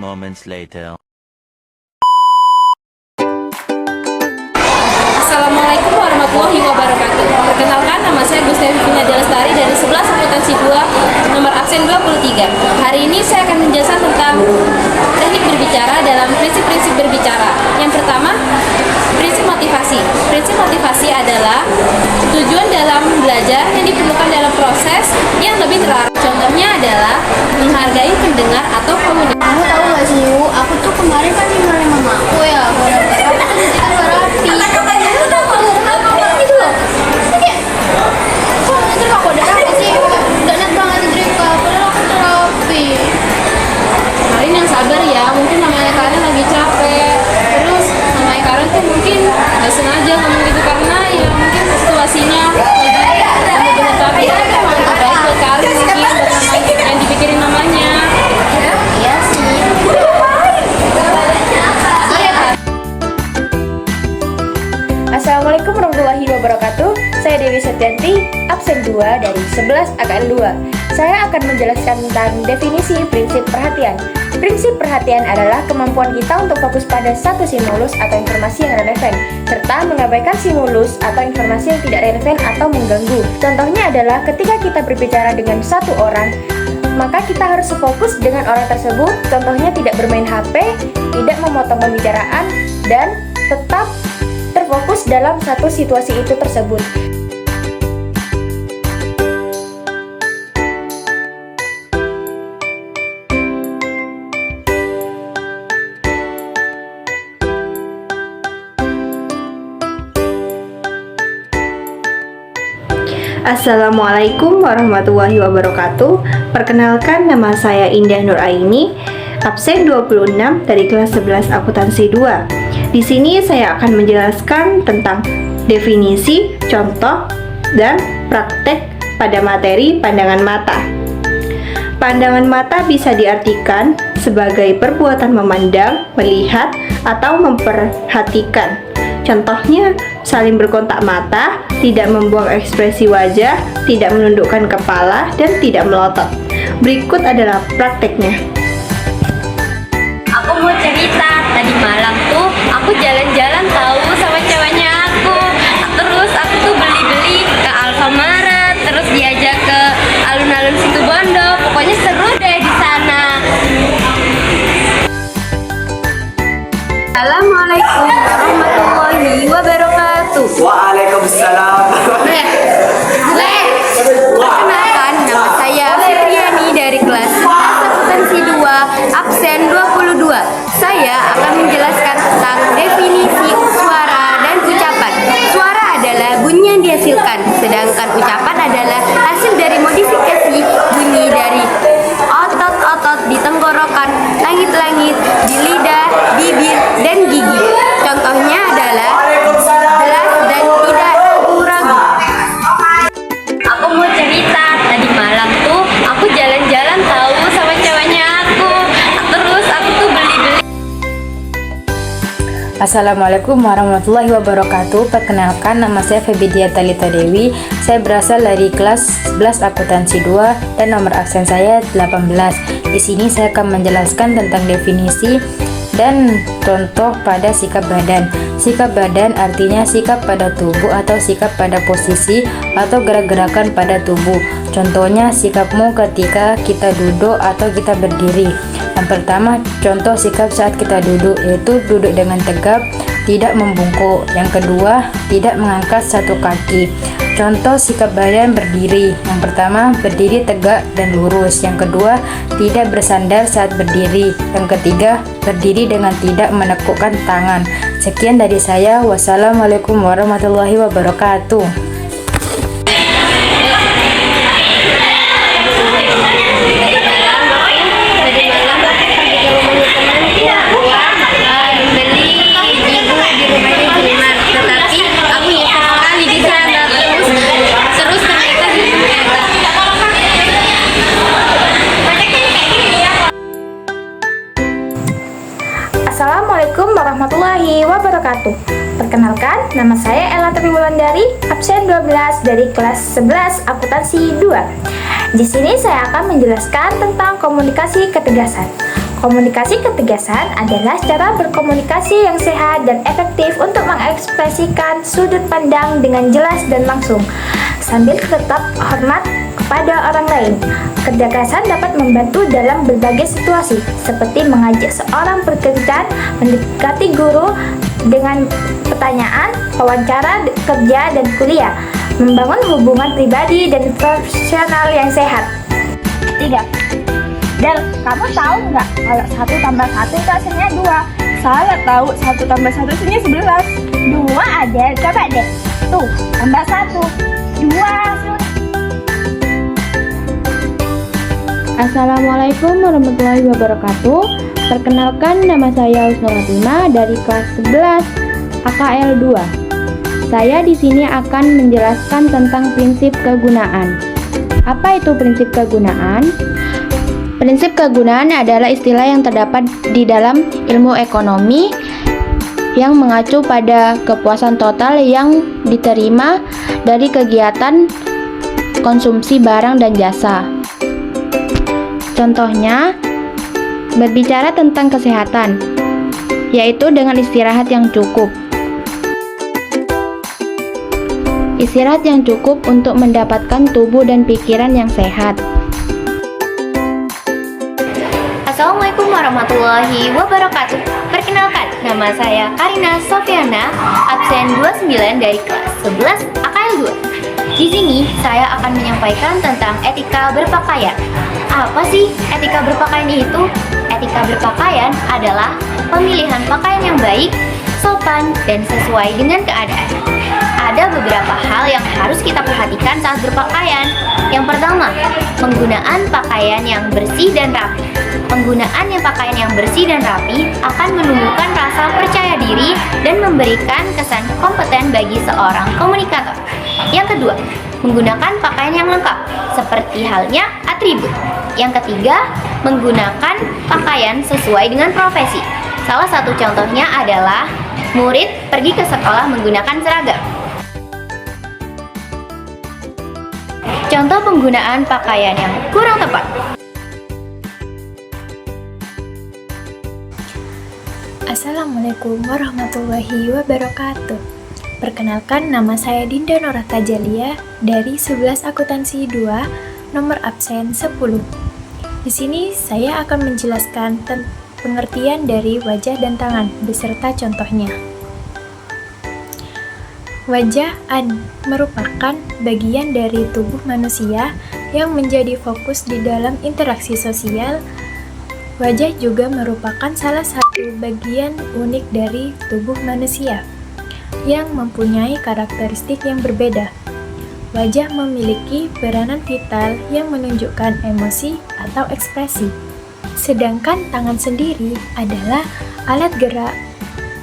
moments later. Assalamualaikum warahmatullahi wabarakatuh. Perkenalkan, nama saya Gustevi Nadia Lestari dari 11 akuntansi 2, nomor absen 23. Hari ini saya akan menjelaskan tentang teknik berbicara dalam prinsip-prinsip berbicara. Yang pertama, prinsip motivasi. Prinsip motivasi adalah tujuan dalam belajar yang diperlukan dalam proses yang lebih terarah. Contohnya adalah menghargai pendengar atau komunikasi. Kamu tahu gak sih, Yu? Aku tuh kemarin kan dimarahin mama aku ya. Aku tuh jadi terapi. Aku tahu kamu gitu loh. Kayak, kok nanti aku ada apa sih? Udah net banget Drika, padahal aku terapi. Kalian yang sabar ya, mungkin namanya kalian lagi capek. Terus namanya kalian tuh mungkin nggak sengaja ngomong gitu karena ya mungkin situasinya lagi bener-bener capek. Tapi emang terbaik buat kalian mungkin buat namanya yang dipikirin namanya. Iya sih. Assalamualaikum warahmatullahi wabarakatuh. Saya Dewi Setianti, absen 2 dari 11 AKN 2. Saya akan menjelaskan tentang definisi prinsip perhatian. Prinsip perhatian adalah kemampuan kita untuk fokus pada satu stimulus atau informasi yang relevan, serta mengabaikan stimulus atau informasi yang tidak relevan atau mengganggu. Contohnya adalah ketika kita berbicara dengan satu orang, maka kita harus fokus dengan orang tersebut. Contohnya tidak bermain HP, tidak memotong pembicaraan, dan tetap terfokus dalam satu situasi itu tersebut. Assalamualaikum warahmatullahi wabarakatuh. Perkenalkan, nama saya Indah Nur Aini, absen 26 dari kelas 11 akuntansi 2. Di sini saya akan menjelaskan tentang definisi, contoh, dan praktek pada materi pandangan mata. Pandangan mata bisa diartikan sebagai perbuatan memandang, melihat, atau memperhatikan. Contohnya, saling berkontak mata, tidak membuang ekspresi wajah, tidak menundukkan kepala, dan tidak melotot. Berikut adalah prakteknya. Aku mau cerita, tadi malam tuh aku jalan-jalan tahu sama ceweknya aku. Terus aku tuh beli-beli ke Alfamart, terus diajak ke alun-alun Situbondo. Pokoknya seru deh di sana. Assalamualaikum warahmatullahi wabarakatuh. Waalaikumsalam. Perkenalkan, nama saya Fitriani dari kelas 11 akuntansi 2, absen 22. Saya akan menjelaskan tentang definisi suara dan ucapan. Suara adalah bunyi yang dihasilkan, sedangkan ucapan adalah hasil dari modifikasi bunyi dari otot-otot di tenggorokan, langit-langit, di lidah, bibir, dan gigi. Contohnya adalah jelas dan tidak ragu-ragu. Aku mau cerita, tadi malam tuh aku jalan-jalan tahu sama ceweknya aku. Terus aku tuh beli-beli. Assalamualaikum warahmatullahi wabarakatuh. Perkenalkan, nama saya Febidia Talita Dewi. Saya berasal dari kelas 11 akuntansi 2 dan nomor absen saya 18. Di sini saya akan menjelaskan tentang definisi dan contoh pada sikap badan. Sikap badan artinya sikap pada tubuh atau sikap pada posisi atau gerak-gerakan pada tubuh. Contohnya sikapmu ketika kita duduk atau kita berdiri. Yang pertama, contoh sikap saat kita duduk, yaitu duduk dengan tegap, tidak membungkuk. Yang kedua, tidak mengangkat satu kaki. Contoh sikap badan berdiri. Yang pertama, berdiri tegak dan lurus. Yang kedua, tidak bersandar saat berdiri. Yang ketiga, berdiri dengan tidak menekukkan tangan. Sekian dari saya. Wassalamualaikum warahmatullahi wabarakatuh. Assalamualaikum warahmatullahi wabarakatuh. Perkenalkan, nama saya Ella Tepi Wulandari, absen 12 dari kelas 11 akuntansi 2. Di sini saya akan menjelaskan tentang komunikasi ketegasan. Komunikasi ketegasan adalah cara berkomunikasi yang sehat dan efektif untuk mengekspresikan sudut pandang dengan jelas dan langsung, sambil tetap hormat kepada orang lain. Ketegasan dapat membantu dalam berbagai situasi, seperti mengajak seorang pekerja mendekati guru dengan pertanyaan, wawancara kerja dan kuliah, membangun hubungan pribadi dan profesional yang sehat. 3. Del, kamu tahu nggak kalau 1 tambah 1 itu hasilnya 2? Salah tahu, 1 tambah 1 hasilnya 11. 2 aja, coba deh. Tuh, tambah 1. 2 hasil. Assalamualaikum warahmatullahi wabarakatuh. Perkenalkan, nama saya Husnul Fatimah dari kelas 11 AKL 2. Saya di sini akan menjelaskan tentang prinsip kegunaan. Apa itu prinsip kegunaan? Prinsip kegunaan adalah istilah yang terdapat di dalam ilmu ekonomi yang mengacu pada kepuasan total yang diterima dari kegiatan konsumsi barang dan jasa. Contohnya, berbicara tentang kesehatan, yaitu dengan istirahat yang cukup. Istirahat yang cukup untuk mendapatkan tubuh dan pikiran yang sehat. Assalamualaikum warahmatullahi wabarakatuh. Perkenalkan, nama saya Karina Sofiana, absen 29 dari kelas 11 AKL 2. Di sini saya akan menyampaikan tentang etika berpakaian. Apa sih etika berpakaian itu? Etika berpakaian adalah pemilihan pakaian yang baik, sopan, dan sesuai dengan keadaan. Ada beberapa hal yang harus kita perhatikan saat berpakaian. Yang pertama, penggunaan pakaian yang bersih dan rapi. Penggunaan pakaian yang bersih dan rapi akan menumbuhkan rasa percaya diri dan memberikan kesan kompeten bagi seorang komunikator. Yang kedua, menggunakan pakaian yang lengkap, seperti halnya atribut. Yang ketiga, menggunakan pakaian sesuai dengan profesi. Salah satu contohnya adalah murid pergi ke sekolah menggunakan seragam. Contoh penggunaan pakaian yang kurang tepat. Assalamualaikum warahmatullahi wabarakatuh. Perkenalkan, nama saya Dinda Nora Tajalia dari 11 Akuntansi 2, nomor absen 10. Di sini saya akan menjelaskan pengertian dari wajah dan tangan beserta contohnya. Wajah merupakan bagian dari tubuh manusia yang menjadi fokus di dalam interaksi sosial. Wajah juga merupakan salah satu bagian unik dari tubuh manusia yang mempunyai karakteristik yang berbeda. Wajah memiliki peranan vital yang menunjukkan emosi atau ekspresi. Sedangkan tangan sendiri adalah alat gerak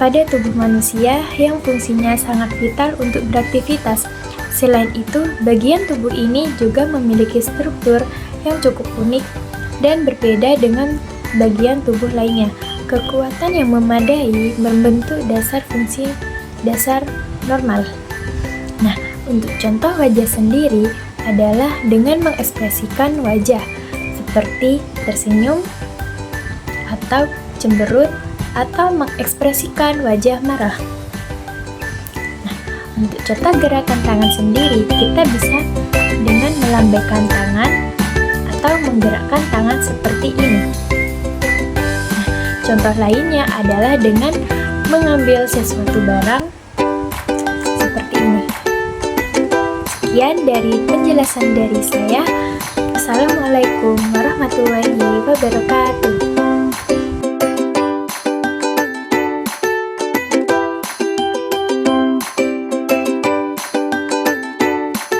pada tubuh manusia yang fungsinya sangat vital untuk beraktivitas. Selain itu, bagian tubuh ini juga memiliki struktur yang cukup unik dan berbeda dengan bagian tubuh lainnya. Kekuatan yang memadai membentuk dasar fungsi dasar normal. Nah, untuk contoh wajah sendiri adalah dengan mengekspresikan wajah seperti tersenyum atau cemberut atau mengekspresikan wajah marah. Nah, untuk contoh gerakan tangan sendiri kita bisa dengan melambaikan tangan atau menggerakkan tangan seperti ini. Contoh lainnya adalah dengan mengambil sesuatu barang seperti ini. Sekian dari penjelasan dari saya. Assalamualaikum warahmatullahi wabarakatuh.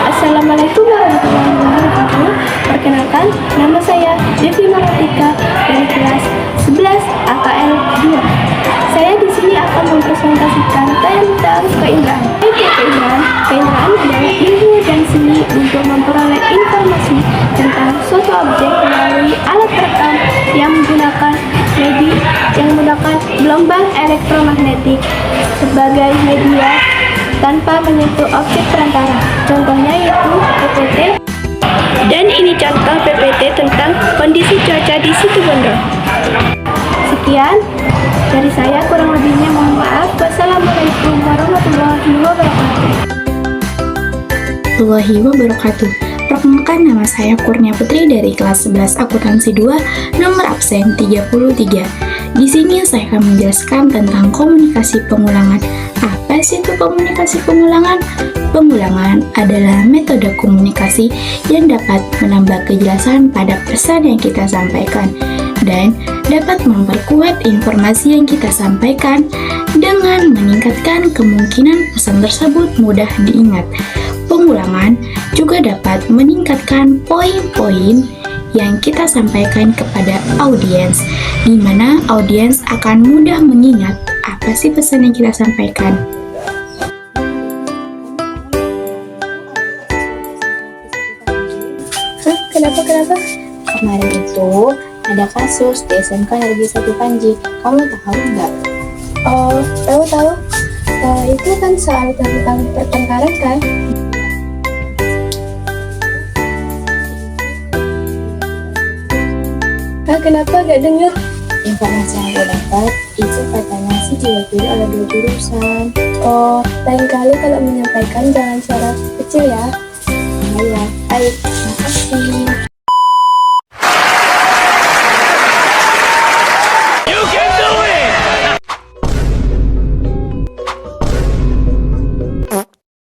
Assalamualaikum warahmatullahi wabarakatuh. Perkenalkan, nama saya Devi Maratika dari kelas 11 AKL 2. Saya di sini akan mempresentasikan tentang keindahan. Keindahan adalah ilmu dan seni untuk memperoleh informasi tentang suatu objek melalui alat perekam yang menggunakan gelombang elektromagnetik sebagai media tanpa menyentuh objek perantara. Contohnya yaitu PPT. Dan ini contoh PPT tentang kondisi cuaca di situ Bondo. kan? Dari saya kurang lebihnya mohon maaf. Wassalamualaikum warahmatullahi wabarakatuh. Perkenalkan, nama saya Kurnia Putri dari kelas 11 akuntansi 2, nomor absen 33. Di sini saya akan menjelaskan tentang komunikasi pengulangan. Apa sih itu komunikasi pengulangan? Pengulangan adalah metode komunikasi yang dapat menambah kejelasan pada pesan yang kita sampaikan dan dapat memperkuat informasi yang kita sampaikan dengan meningkatkan kemungkinan pesan tersebut mudah diingat. Pengulangan juga dapat meningkatkan poin-poin yang kita sampaikan kepada audiens, di mana audiens akan mudah mengingat apa sih pesan yang kita sampaikan. Kenapa? Kemarin itu ada kasus di SMK Negeri 1 Panji. Kamu tahu nggak? Oh, tahu. Itu kan soal tentang pertengkaran kan? Kenapa gak denger? Informasi yang aku dapat, itu katanya sih diwakili oleh 2 jurusan. Oh, lain kali kalau menyampaikan jangan suara kecil ya. Ya, baik. Terima kasih.